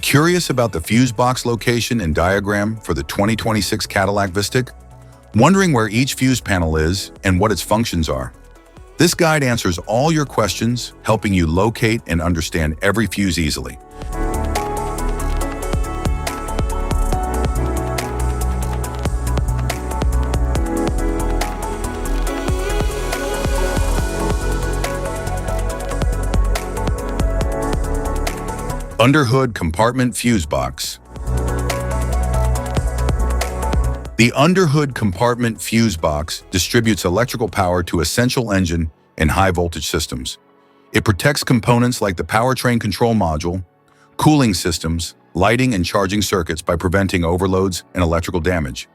Curious about the fuse box location and diagram for the 2026 Cadillac VISTIQ? Wondering where each fuse panel is and what its functions are? This guide answers all your questions, helping you locate and understand every fuse easily. Underhood compartment fuse box. The underhood compartment fuse box distributes electrical power to essential engine and high-voltage systems. It protects components like the powertrain control module, cooling systems, lighting and charging circuits by preventing overloads and electrical damage.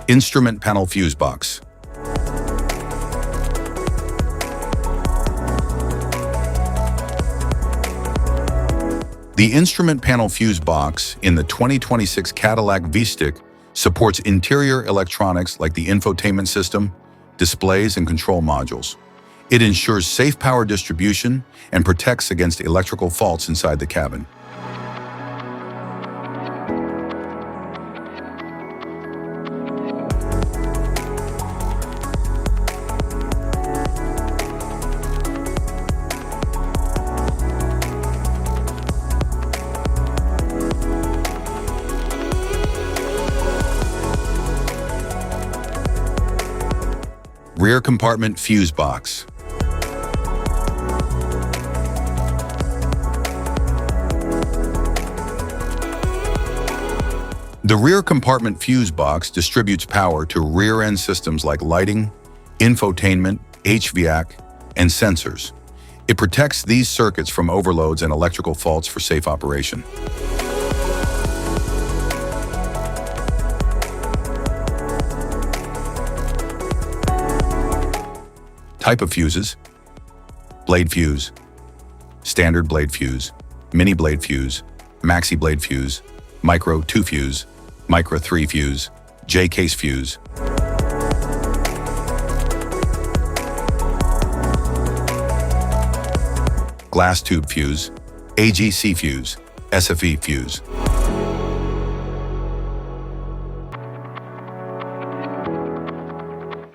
Instrument panel fuse box. The instrument panel fuse box in the 2026 Cadillac VISTIQ supports interior electronics like the infotainment system, displays, and control modules. It ensures safe power distribution and protects against electrical faults inside the cabin. Rear compartment fuse box. The rear compartment fuse box distributes power to rear-end systems like lighting, infotainment, HVAC, and sensors. It protects these circuits from overloads and electrical faults for safe operation. Type of fuses: blade fuse, standard blade fuse, mini blade fuse, maxi blade fuse, micro 2 fuse, micro 3 fuse, J-case fuse. Glass tube fuse, AGC fuse, SFE fuse.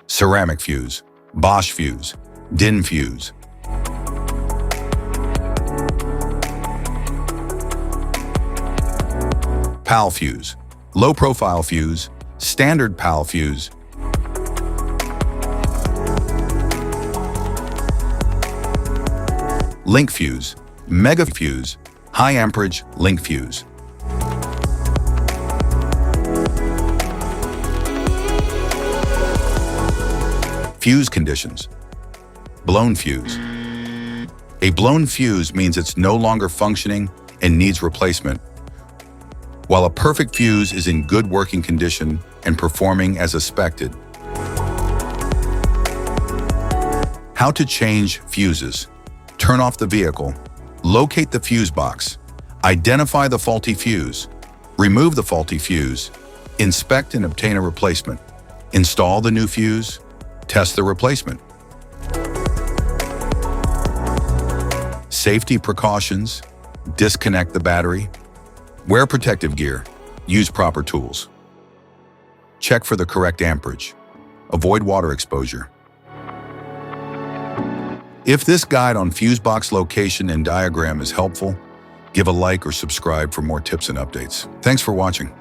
Ceramic fuse, Bosch fuse, DIN fuse. PAL fuse, low profile fuse, standard PAL fuse. Link fuse, mega fuse, high amperage link fuse. Fuse conditions. Blown fuse. A blown fuse means it's no longer functioning and needs replacement, while a perfect fuse is in good working condition and performing as expected. How to change fuses. Turn off the vehicle, locate the fuse box, identify the faulty fuse, remove the faulty fuse, inspect and obtain a replacement, install the new fuse, test the replacement. Safety precautions: disconnect the battery, wear protective gear, use proper tools. Check for the correct amperage, avoid water exposure. If this guide on fuse box location and diagram is helpful, give a like or subscribe for more tips and updates. Thanks for watching.